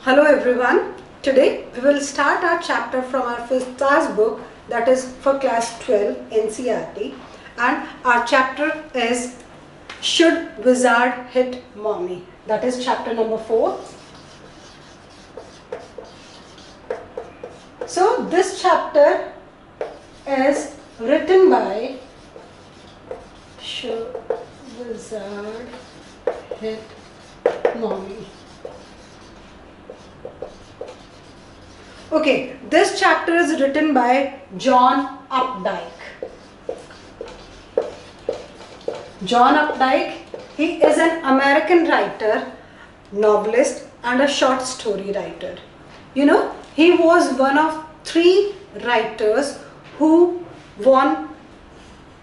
Hello everyone. Today we will start our chapter from our first class book, that is for class 12 NCERT, and our chapter is Should Wizard Hit Mommy? That is chapter number 4. So this chapter is written by Should Wizard Hit Mommy? Okay, this chapter is written by John Updike. John Updike, he is an American writer, novelist and a short story writer. You know, he was one of 3 writers who won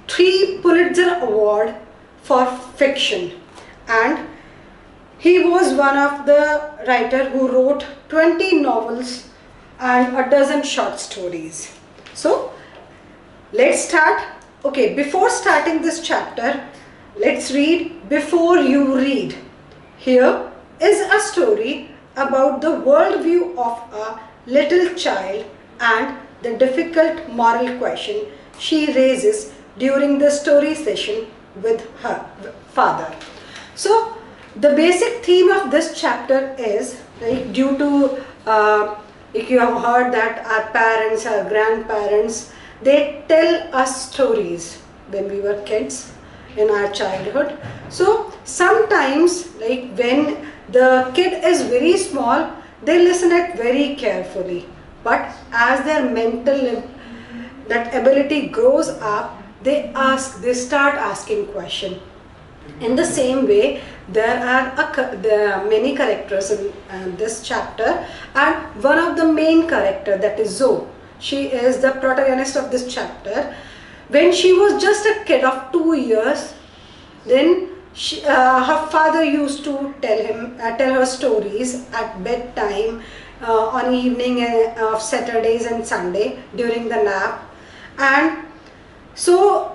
3 Pulitzer Award for fiction, and he was one of the writers who wrote 20 novels and a dozen short stories. So let's start. Okay, before starting this chapter, let's read Before You Read. Here is a story about the worldview of a little child and the difficult moral question she raises during the story session with her father. So the basic theme of this chapter is, like, due to if you have heard that our parents, our grandparents, they tell us stories when we were kids in our childhood. So sometimes, like when the kid is very small, they listen it very carefully. But as their mental that ability grows up, they start asking questions. In the same way, there are many characters in this chapter, and one of the main character, that is Zoe. She is the protagonist of this chapter. When she was just a kid of 2 years, then her father used to tell her stories at bedtime, on evening of Saturdays and Sunday during the nap. And so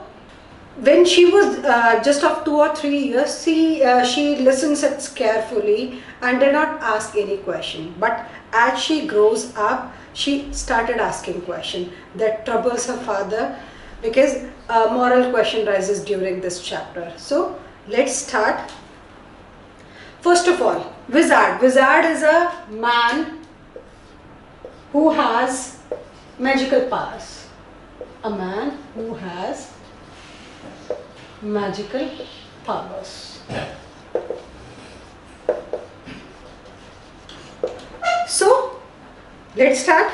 when she was just of 2 or 3 years, she listens it carefully and did not ask any question. But as she grows up, she started asking question that troubles her father, because a moral question rises during this chapter. So let's start. First of all, wizard. Wizard is a man who has magical powers. A man who has magical powers. So let's start.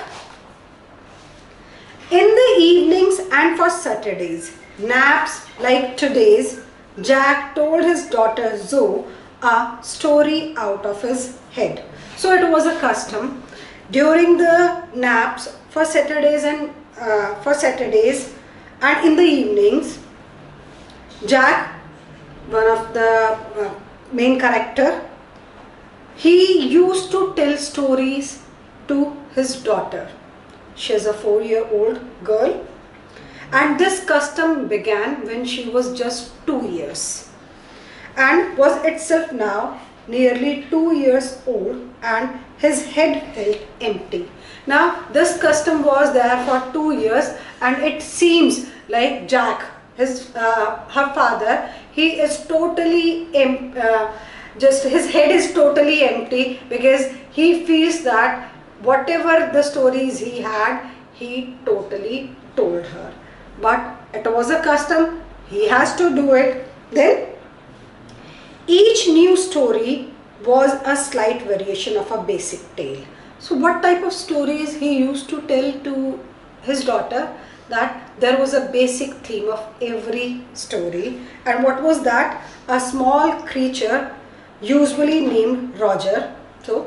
In the evenings and for Saturdays, naps like today's, Jack told his daughter Zoe a story out of his head. So it was a custom during the naps for Saturdays and in the evenings, Jack, one of the main character, he used to tell stories to his daughter. She is a 4-year-old girl, and this custom began when she was just 2 years and was itself now nearly 2 years old, and his head felt empty. Now this custom was there for 2 years, and it seems like Jack, her father, he is totally his head is totally empty, because he feels that whatever the stories he had, he totally told her. But it was a custom, he has to do it. Then each new story was a slight variation of a basic tale. So what type of stories he used to tell to his daughter? That there was a basic theme of every story. And what was that? A small creature, usually named Roger. So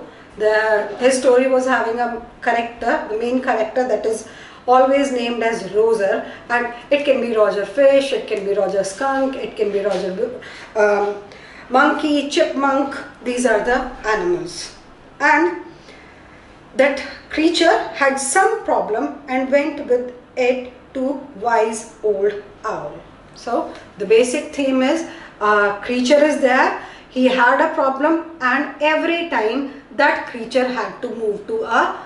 his story was having a character, the main character, that is always named as Roger, and it can be Roger Fish, it can be Roger Skunk, it can be Roger Monkey, Chipmunk. These are the animals. And that creature had some problem and went with it to wise old owl. So the basic theme is a creature is there, he had a problem, and every time that creature had to move to a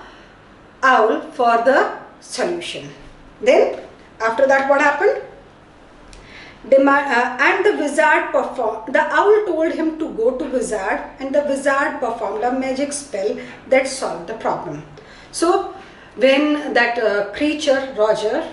owl for the solution. Then after that, what happened? And the wizard performed, the owl told him to go to wizard, and the wizard performed a magic spell that solved the problem. So when that creature, Roger,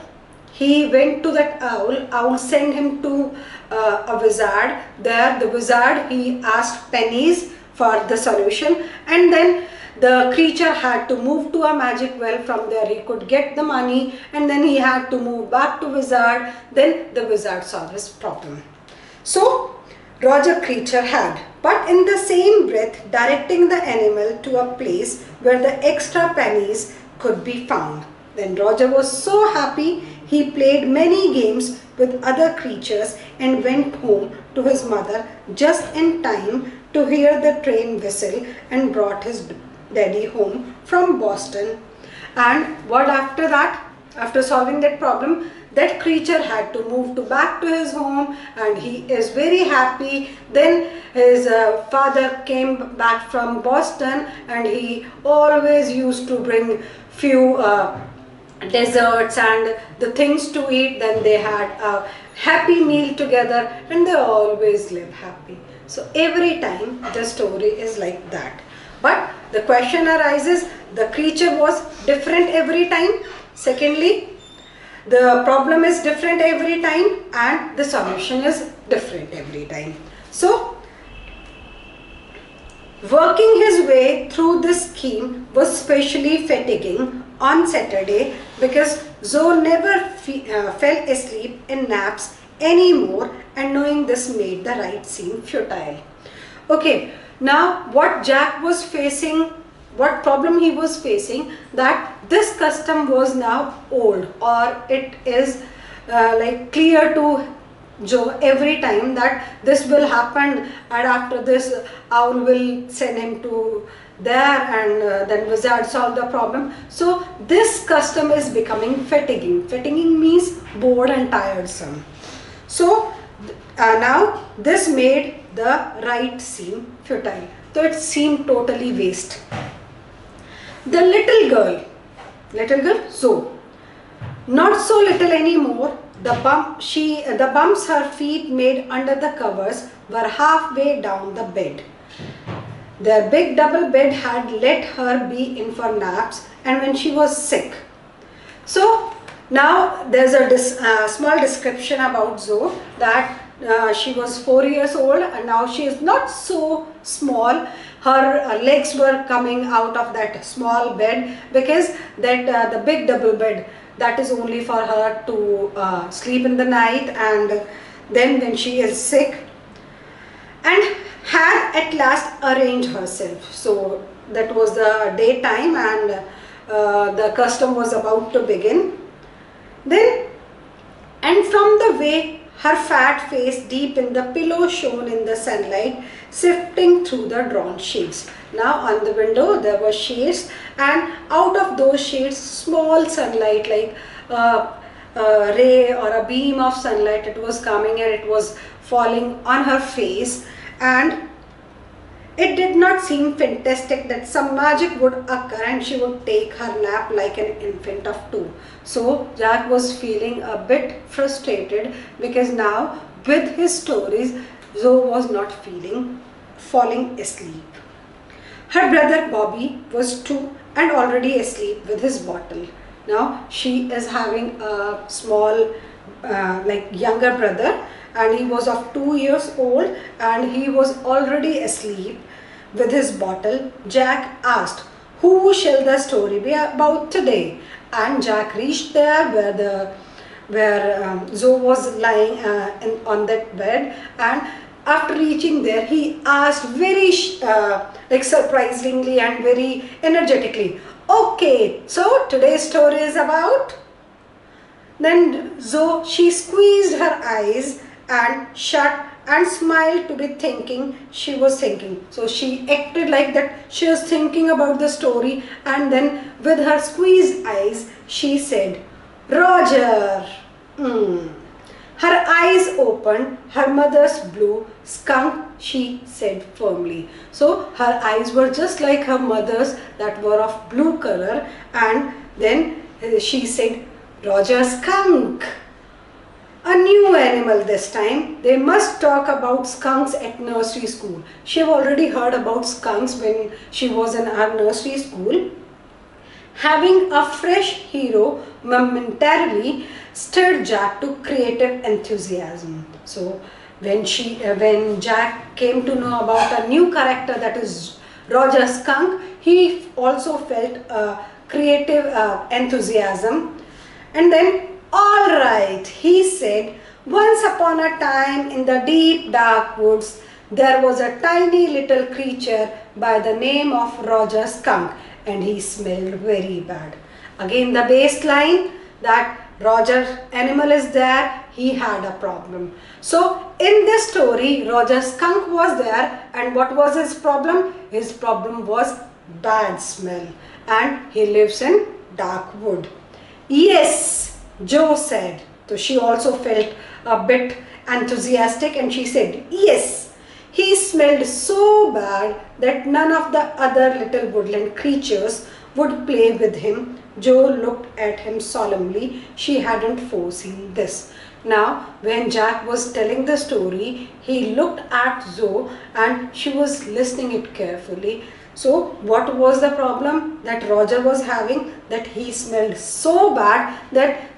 he went to that owl sent him to a wizard. There the wizard, he asked pennies for the solution, and then the creature had to move to a magic well. From there he could get the money, and then he had to move back to wizard. Then the wizard solved his problem. So Roger creature had, but in the same breath, directing the animal to a place where the extra pennies could be found. Then Roger was so happy, he played many games with other creatures and went home to his mother just in time to hear the train whistle, and brought his daddy home from Boston. And what after that? After solving that problem, that creature had to move back to his home, and he is very happy. Then his father came back from Boston, and he always used to bring few desserts and the things to eat. Then they had a happy meal together, and they always live happy. So every time the story is like that. But the question arises, the creature was different every time. Secondly, the problem is different every time, and the solution is different every time. So working his way through this scheme was especially fatiguing on Saturday, because Zoe never fell asleep in naps anymore, and knowing this made the ride seem futile. Okay, now what Jack was facing, what problem he was facing, that this custom was now old, or it is like clear to Joe every time that this will happen, and after this owl will send him to there, and then wizard solve the problem. So this custom is becoming fatiguing. Fatiguing means bored and tiresome. So now this made the ride seem futile. So it seemed totally waste. The little girl, Zoe, not so little anymore. The bumps her feet made under the covers were halfway down the bed. Their big double bed had let her be in for naps, and when she was sick. So now there's a small description about Zoe, that she was 4 years old, and now she is not so small. Her legs were coming out of that small bed, because that the big double bed, that is only for her to sleep in the night, and then when she is sick, and had at last arranged herself. So that was the daytime, and the custom was about to begin. Then, and from the way her fat face deep in the pillow shone in the sunlight, sifting through the drawn shades. Now on the window there were shades, and out of those shades small sunlight, like a ray or a beam of sunlight, it was coming and it was falling on her face. And it did not seem fantastic that some magic would occur and she would take her nap like an infant of 2. So Jack was feeling a bit frustrated, because now with his stories Zoe was not falling asleep. Her brother Bobby was 2 and already asleep with his bottle. Now she is having a small like younger brother, and he was of 2 years old, and he was already asleep with his bottle. Jack asked, "Who shall the story be about today?" And Jack reached there where Zoe was lying on that bed, and after reaching there, he asked very like surprisingly and very energetically, "Okay, so today's story is about..." Then Zoe, she squeezed her eyes and shut and smiled to be thinking she was thinking. So she acted like that she was thinking about the story, and then with her squeezed eyes she said, "Roger." Her eyes opened, her mother's blue skunk, she said firmly. So her eyes were just like her mother's, that were of blue color, and then she said, Roger Skunk. A new animal this time. They must talk about skunks at nursery school. She have already heard about skunks when she was in our nursery school. Having a fresh hero momentarily stirred Jack to creative enthusiasm. So when Jack came to know about a new character, that is Roger Skunk, he also felt creative enthusiasm. And then, all right, he said, once upon a time in the deep dark woods, there was a tiny little creature by the name of Roger Skunk, and he smelled very bad. Again, the baseline that Roger animal is there, he had a problem. So in this story, Roger Skunk was there, and what was his problem? His problem was bad smell, and he lives in dark wood. Yes, Jo said. So she also felt a bit enthusiastic, and she said, yes, he smelled so bad that none of the other little woodland creatures would play with him. Jo looked at him solemnly. She hadn't foreseen this. Now, when Jack was telling the story, he looked at Zoe and she was listening it carefully. So, what was the problem that Roger was having? That he smelled so bad that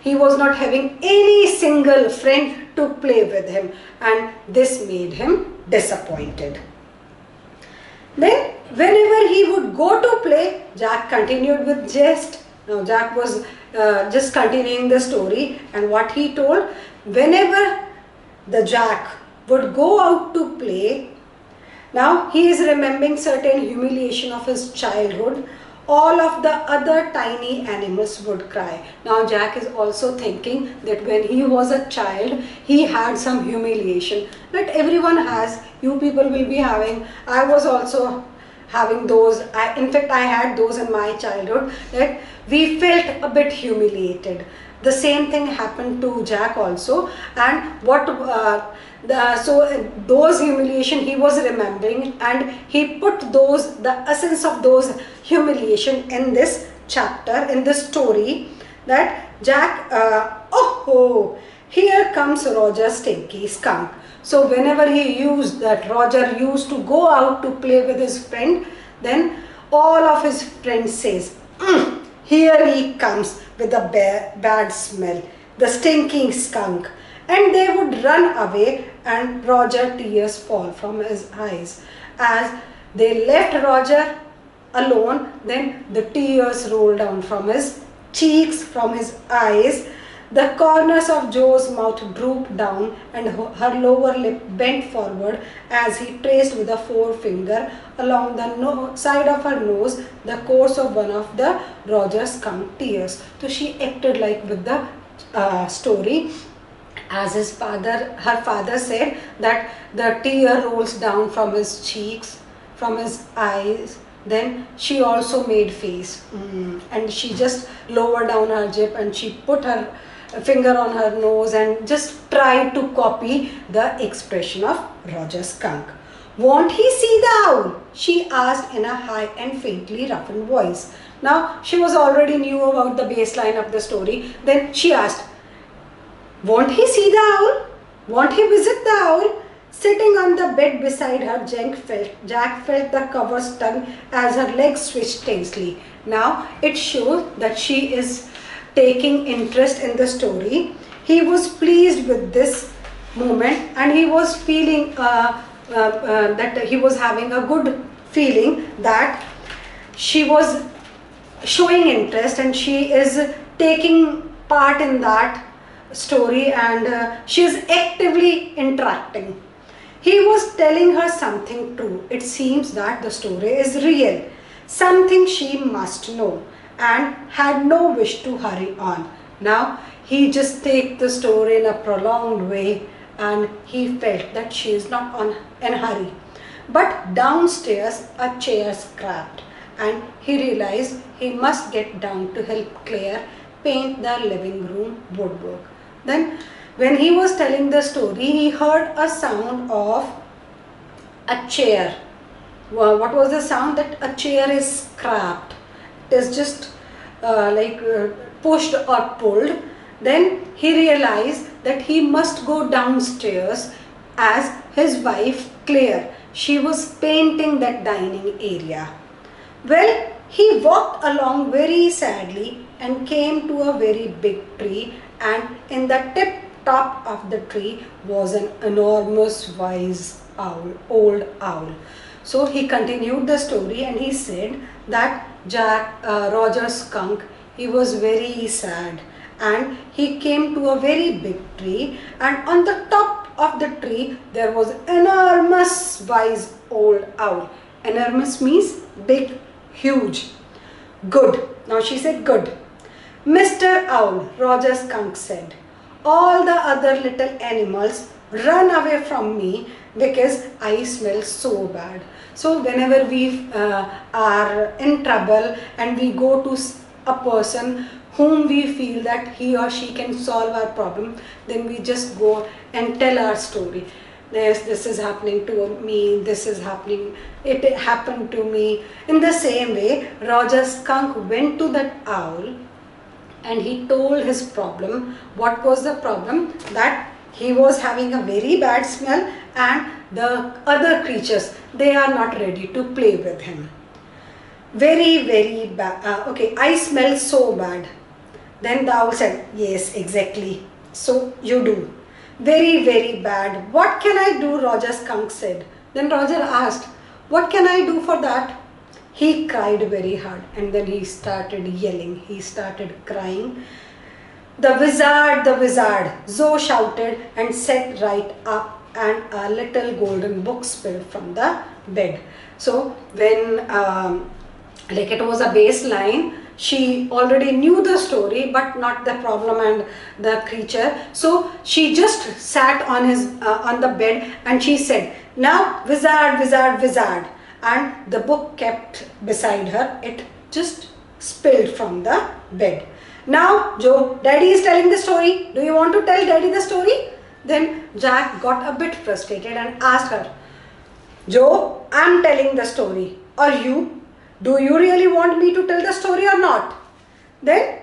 he was not having any single friend to play with him, and this made him disappointed. Then, whenever he would go to play, Jack continued with jest. Now, Jack was just continuing the story, and what he told, whenever the Jack would go out to play, now he is remembering certain humiliation of his childhood. All of the other tiny animals would cry. Now Jack is also thinking that when he was a child, he had some humiliation. Not everyone has. You people will be having. I was also having those. In fact, I had those in my childhood, that we felt a bit humiliated. The same thing happened to Jack also, and those humiliation he was remembering, and he put the essence of those humiliation in this chapter, in this story, that Jack, here comes Roger Stinky Skunk. So whenever Roger used to go out to play with his friend, then all of his friends says, here he comes with a bad smell, the stinking skunk. And they would run away, and Roger, tears fall from his eyes. As they left Roger alone, then the tears rolled down from his cheeks, from his eyes. The corners of Joe's mouth drooped down, and her lower lip bent forward as he traced with a forefinger along the side of her nose the course of one of the Roger Skunk tears. So she acted like with the story. As her father said that the tear rolls down from his cheeks, from his eyes, then she also made face, and she just lowered down her lip, and she put her finger on her nose and just tried to copy the expression of Roger Skunk. Won't he see the owl? She asked in a high and faintly roughened voice. Now she was already knew about the baseline of the story. Then she asked, won't he see the owl? Won't he visit the owl? Sitting on the bed beside her, Jack felt the covers tug as her legs switched tensely. Now it shows that she is taking interest in the story. He was pleased with this moment, and he was feeling that he was having a good feeling that she was showing interest, and she is taking part in that story, and she is actively interacting. He was telling her something true. It seems that the story is real, something she must know, and had no wish to hurry on. Now he just take the story in a prolonged way, and he felt that she is not in a hurry. But downstairs a chair scrapped, and he realized he must get down to help Claire paint the living room woodwork. Then When he was telling the story, he heard a sound of a chair. What was the sound? That a chair is scrapped. It is just pushed or pulled. Then he realized that he must go downstairs as his wife Claire, she was painting that dining area. Well, he walked along very sadly and came to a very big tree, and in the tip top of the tree was an enormous wise owl, old owl. So he continued the story and he said that Roger Skunk, he was very sad and he came to a very big tree, and on the top of the tree there was enormous wise old owl. Enormous means big, huge. Good. Now she said good. Mr. Owl, Roger Skunk said, all the other little animals run away from me because I smell so bad. So whenever we are in trouble and we go to a person whom we feel that he or she can solve our problem, then we just go and tell our story. This is happening to me, this is happening, it happened to me. In the same way, Roger Skunk went to that owl and he told his problem. What was the problem? That he was having a very bad smell and the other creatures, they are not ready to play with him. Very, very bad. Okay, I smell so bad. Then the owl said, yes, exactly. So you do. Very, very bad. What can I do? Roger Skunk said. Then Roger asked, what can I do for that? He cried very hard and then he started yelling. He started crying. The wizard, Zoe shouted and sat right up, and a little golden book spilled from the bed. So when it was a baseline, she already knew the story but not the problem and the creature. So she just sat on on the bed and she said, now wizard, and the book kept beside her. It just spilled from the bed. Now Joe, daddy is telling the story. Do you want to tell daddy the story? Then Jack got a bit frustrated and asked her, Joe, I am telling the story. Or you? Do you really want me to tell the story or not? Then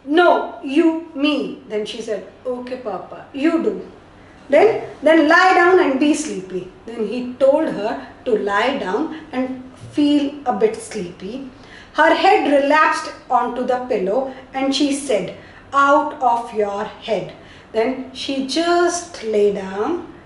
no, you, me. Then she said, okay Papa, you do. Then lie down and be sleepy. Then he told her to lie down and feel a bit sleepy. Her head relapsed onto the pillow and she said, out of your head. Then she just lie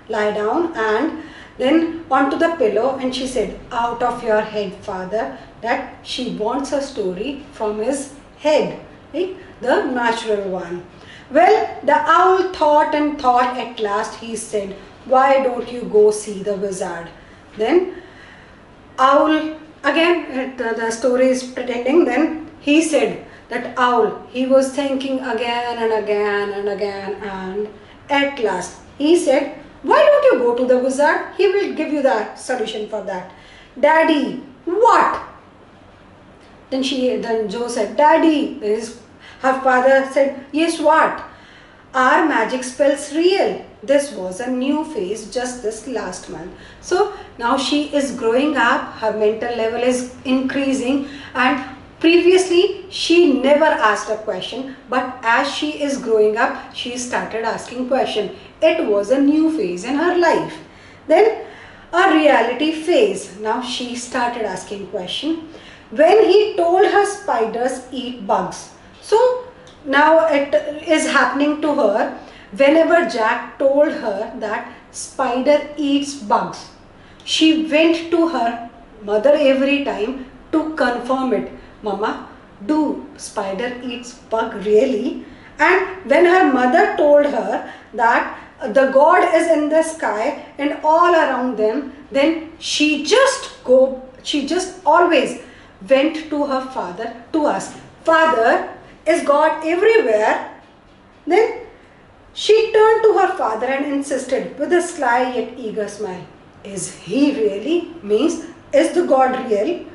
down and then onto the pillow and she said, out of your head, father, that she wants a story from his head, right? The natural one. Well, the owl thought and thought. At last he said, why don't you go see the wizard? Then owl, again the story is pretending, then he said that owl, he was thinking again and again and again, and at last he said, why don't you go to the wizard? He will give you the solution for that. Daddy, what? Then Joe said, Daddy. Her father said, yes, what? Are magic spells real? This was a new phase just this last month. So now she is growing up, her mental level is increasing, and previously she never asked a question, but as she is growing up, she started asking questions. It was a new phase in her life. Then a reality phase. Now she started asking questions. When he told her spiders eat bugs. So now it is happening to her whenever Jack told her that spider eats bugs. She went to her mother every time to confirm it. Mama, do spider eats bug really? And when her mother told her that the God is in the sky and all around them, then she just always went to her father to ask, Father, is God everywhere? Then she turned to her father and insisted with a sly yet eager smile, is he really? Means, is the God real?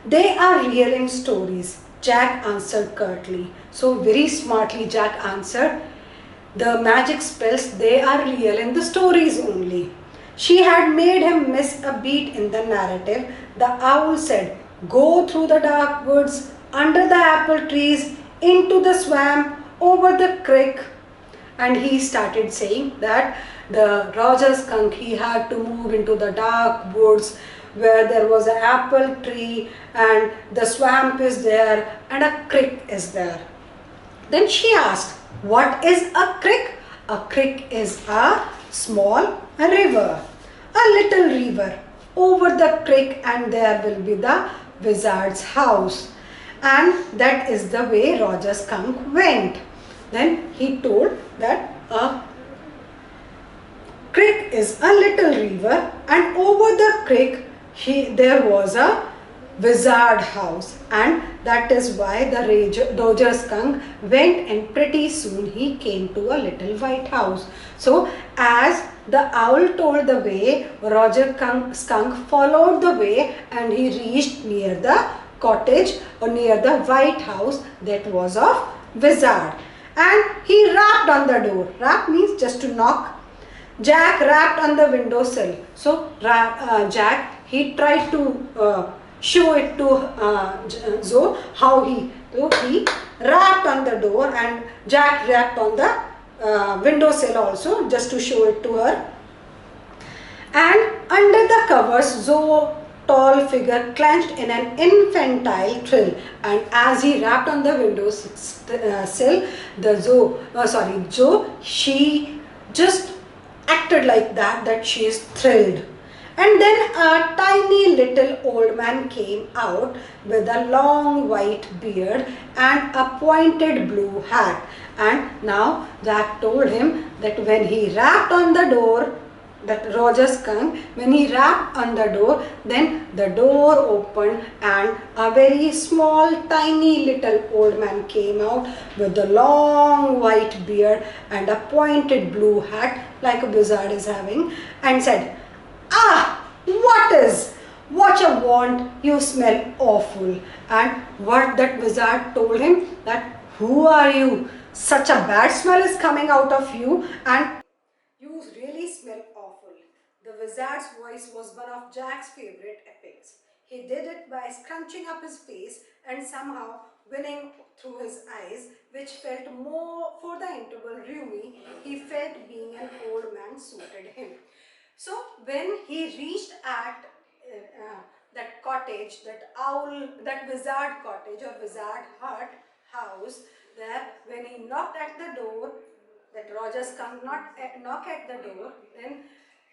They are real in stories, Jack answered curtly. So very smartly Jack answered, The magic spells, they are real in the stories only. She had made him miss a beat in the narrative. The owl said, "Go through the dark woods, under the apple trees, into the swamp, over the creek." And he started saying that the Roger skunk, he had to move into the dark woods where there was an apple tree and the swamp is there and a creek is there. Then she asked, "What is a creek?" A creek is a small river, a little river. Over the creek and there will be the wizard's house. And that is the way Roger Skunk went. Then he told that a creek is a little river and over the creek there was a wizard house, and that is why the Roger Skunk went, and pretty soon he came to a little white house. So as the owl told the way, Roger Skunk followed the way and he reached near the cottage or near the white house that was of wizard, and he rapped on the door. Rap means just to knock. Jack rapped on the windowsill. So Jack, he tried to show it to Zoe how he rapped on the door, and Jack rapped on the windowsill also just to show it to her. And under the covers, Zoe's tall figure clenched in an infantile thrill, and as he rapped on the windowsill, Joe, she just acted like that she is thrilled. And then a tiny little old man came out with a long white beard and a pointed blue hat. And now Jack told him that when he rapped on the door, that Roger Skunk, when he rapped on the door, then the door opened and a very small, tiny little old man came out with a long white beard and a pointed blue hat like a wizard is having, and said, "Ah, what you want? You smell awful." And what that wizard told him, that, "Who are you? Such a bad smell is coming out of you, and you really smell awful." The wizard's voice was one of Jack's favorite epics. He did it by scrunching up his face and somehow winning through his eyes, which felt more for the interval roomy. He felt being an old man suited him. So when he reached at that cottage, that wizard cottage or wizard hut house, there when he knocked at the door, that Roger Skunk knock at the door, then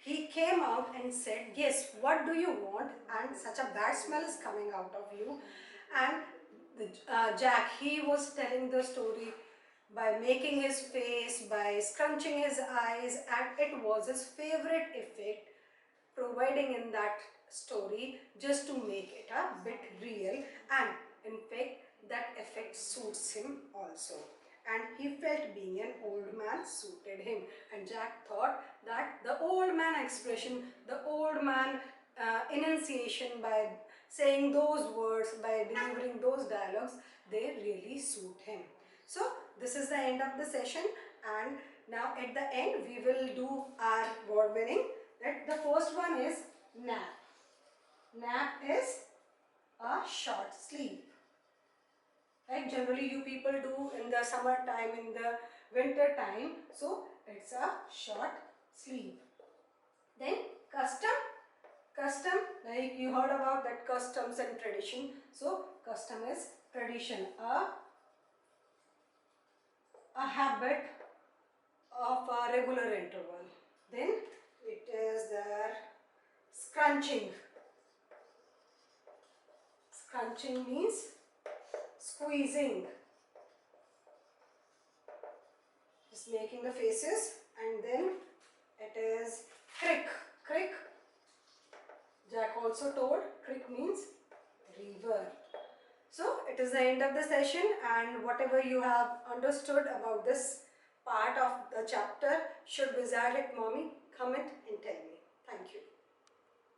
he came out and said, "Yes, what do you want? And such a bad smell is coming out of you." And Jack, he was telling the story by making his face, by scrunching his eyes, and it was his favorite effect providing in that story just to make it a bit real, and in fact that effect suits him also, and he felt being an old man suited him. And Jack thought that the old man expression, the old man enunciation, by saying those words, by delivering those dialogues, they really suit him. So this is the end of the session, and now at the end we will do our word winning. That the first one is nap. Nap is a short sleep. Like generally you people do in the summer time, in the winter time. So it's a short sleep. Then custom. Custom, like you heard about that customs and tradition. So custom is tradition, a habit of a regular interval. Then it is there scrunching. Scrunching means squeezing. Just making the faces, and then it is crick. Crick. Jack also told crick means river. So it is the end of the session, and whatever you have understood about this part of the chapter, should wizard like mommy, comment and tell me. Thank you.